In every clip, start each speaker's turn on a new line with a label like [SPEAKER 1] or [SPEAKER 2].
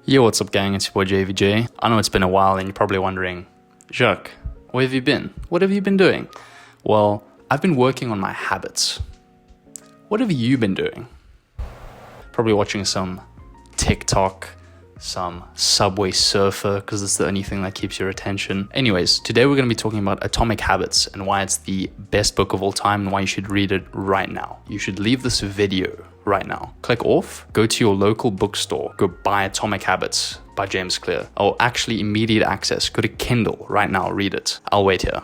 [SPEAKER 1] Yo, what's up gang, it's your boy JVJ. I know it's been a while and you're probably wondering, Jacq, where have you been? What have you been doing? Well, I've been working on my habits. What have you been doing? Probably watching some TikTok, some Subway Surfer, because it's the only thing that keeps your attention. Anyways, today we're going to be talking about Atomic Habits and why it's the best book of all time and why you should read it right now. You should leave this video right now. Click off, go to your local bookstore, go buy Atomic Habits by James Clear. Or actually immediate access, go to Kindle right now, read it. I'll wait here.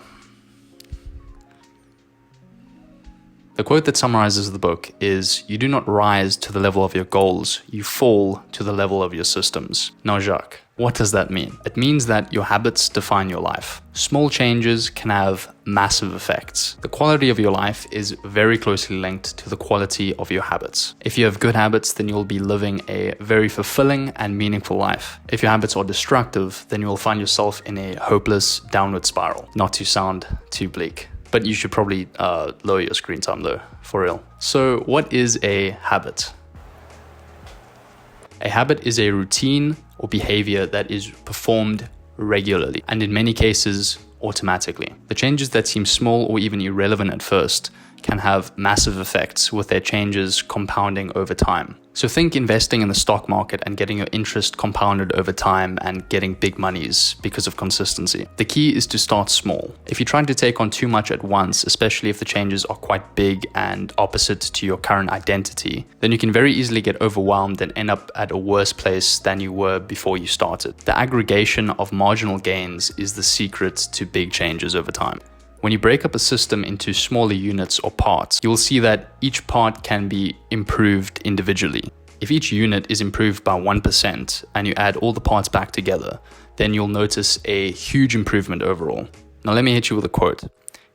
[SPEAKER 1] The quote that summarizes the book is, "You do not rise to the level of your goals, you fall to the level of your systems." Now, Jacq, what does that mean? It means that your habits define your life. Small changes can have massive effects. The quality of your life is very closely linked to the quality of your habits. If you have good habits, then you'll be living a very fulfilling and meaningful life. If your habits are destructive, then you will find yourself in a hopeless downward spiral. Not to sound too bleak. But you should probably lower your screen time though, for real. So what is a habit? A habit is a routine or behavior that is performed regularly and in many cases automatically. The changes that seem small or even irrelevant at first can have massive effects, with their changes compounding over time. So think investing in the stock market and getting your interest compounded over time and getting big monies because of consistency. The key is to start small. If you're trying to take on too much at once, especially if the changes are quite big and opposite to your current identity, then you can very easily get overwhelmed and end up at a worse place than you were before you started. The aggregation of marginal gains is the secret to big changes over time. When you break up a system into smaller units or parts, you will see that each part can be improved individually. If each unit is improved by 1% and you add all the parts back together, then you'll notice a huge improvement overall. Now let me hit you with a quote.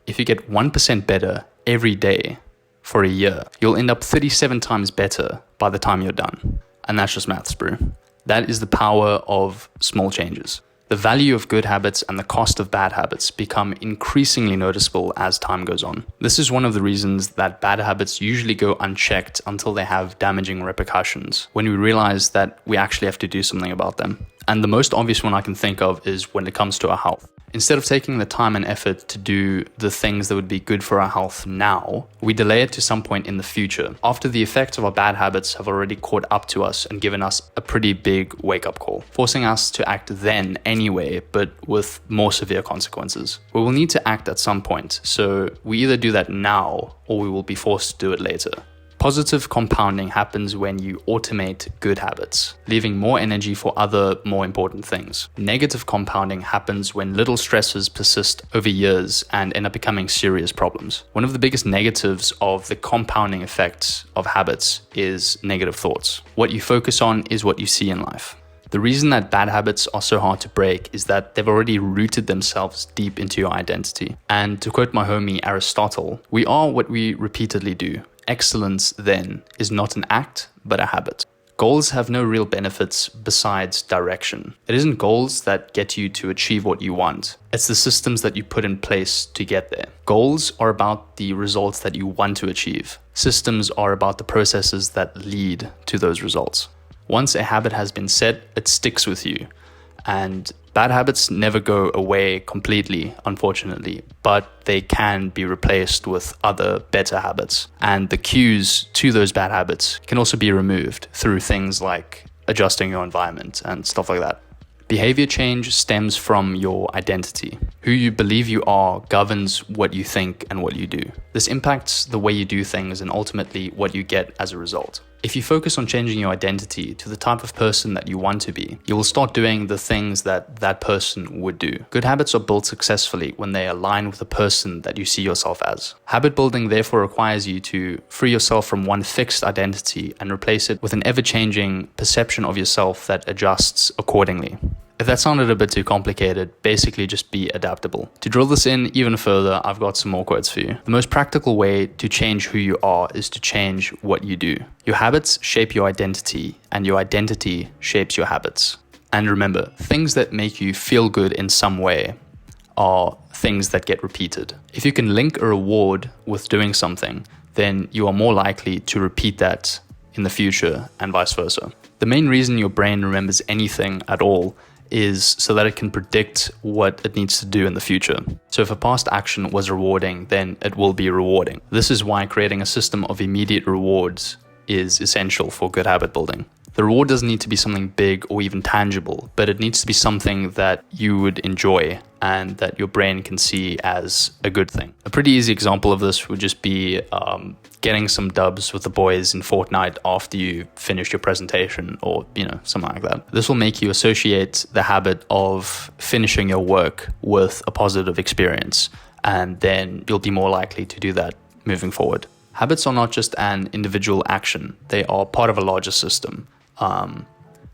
[SPEAKER 1] If you get 1% better every day for a year, you'll end up 37 times better by the time you're done. And that's just maths, bro. That is the power of small changes. The value of good habits and the cost of bad habits become increasingly noticeable as time goes on. This is one of the reasons that bad habits usually go unchecked until they have damaging repercussions, when we realize that we actually have to do something about them. And the most obvious one I can think of is when it comes to our health. Instead of taking the time and effort to do the things that would be good for our health now, we delay it to some point in the future, after the effects of our bad habits have already caught up to us and given us a pretty big wake-up call, forcing us to act then anyway, but with more severe consequences. We will need to act at some point, so we either do that now or we will be forced to do it later. Positive compounding happens when you automate good habits, leaving more energy for other, more important things. Negative compounding happens when little stresses persist over years and end up becoming serious problems. One of the biggest negatives of the compounding effects of habits is negative thoughts. What you focus on is what you see in life. The reason that bad habits are so hard to break is that they've already rooted themselves deep into your identity. And to quote my homie Aristotle, we are what we repeatedly do. Excellence, then, is not an act, but a habit. Goals have no real benefits besides direction. It isn't goals that get you to achieve what you want. It's the systems that you put in place to get there. Goals are about the results that you want to achieve. Systems are about the processes that lead to those results. Once a habit has been set, it sticks with you. And bad habits never go away completely, unfortunately, but they can be replaced with other better habits. And the cues to those bad habits can also be removed through things like adjusting your environment and stuff like that. Behavior change stems from your identity. Who you believe you are governs what you think and what you do. This impacts the way you do things and ultimately what you get as a result. If you focus on changing your identity to the type of person that you want to be, you will start doing the things that that person would do. Good habits are built successfully when they align with the person that you see yourself as. Habit building therefore requires you to free yourself from one fixed identity and replace it with an ever-changing perception of yourself that adjusts accordingly. If that sounded a bit too complicated, basically just be adaptable. To drill this in even further, I've got some more quotes for you. The most practical way to change who you are is to change what you do. Your habits shape your identity, and your identity shapes your habits. And remember, things that make you feel good in some way are things that get repeated. If you can link a reward with doing something, then you are more likely to repeat that in the future and vice versa. The main reason your brain remembers anything at all is so that it can predict what it needs to do in the future. So if a past action was rewarding, then it will be rewarding. This is why creating a system of immediate rewards is essential for good habit building. The reward doesn't need to be something big or even tangible, but it needs to be something that you would enjoy and that your brain can see as a good thing. A pretty easy example of this would just be getting some dubs with the boys in Fortnite after you finish your presentation, or something like that. This will make you associate the habit of finishing your work with a positive experience, and then you'll be more likely to do that moving forward. Habits are not just an individual action, they are part of a larger system.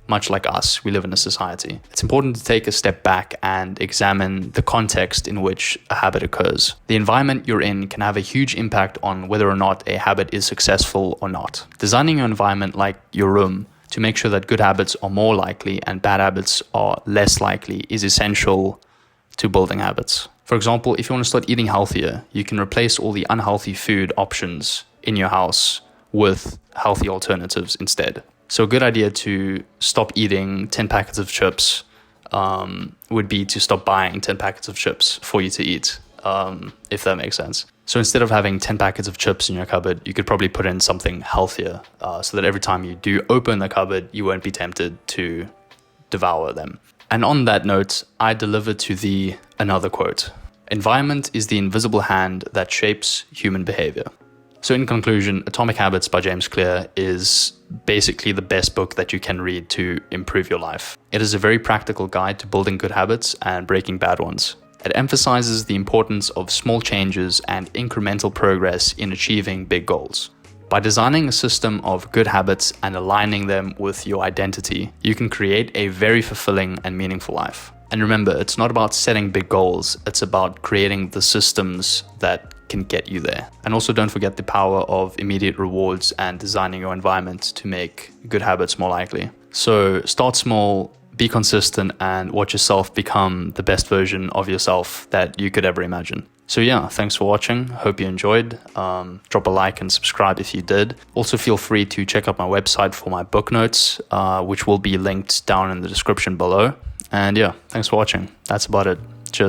[SPEAKER 1] Much like us, we live in a society. It's important to take a step back and examine the context in which a habit occurs. The environment you're in can have a huge impact on whether or not a habit is successful or not. Designing your environment like your room to make sure that good habits are more likely and bad habits are less likely is essential to building habits. For example, if you want to start eating healthier, you can replace all the unhealthy food options in your house with healthy alternatives instead. So a good idea to stop eating 10 packets of chips would be to stop buying 10 packets of chips for you to eat, if that makes sense. So instead of having 10 packets of chips in your cupboard, you could probably put in something healthier so that every time you do open the cupboard, you won't be tempted to devour them. And on that note, I deliver to thee another quote. Environment is the invisible hand that shapes human behavior. So in conclusion, Atomic Habits by James Clear is basically the best book that you can read to improve your life. It is a very practical guide to building good habits and breaking bad ones. It emphasizes the importance of small changes and incremental progress in achieving big goals. By designing a system of good habits and aligning them with your identity, you can create a very fulfilling and meaningful life. And remember, it's not about setting big goals, it's about creating the systems that can get you there. And also don't forget the power of immediate rewards and designing your environment to make good habits more likely. So start small, be consistent, and watch yourself become the best version of yourself that you could ever imagine. So yeah, thanks for watching. Hope you enjoyed. Drop a like and subscribe if you did. Also feel free to check out my website for my book notes, which will be linked down in the description below. And yeah, thanks for watching. That's about it.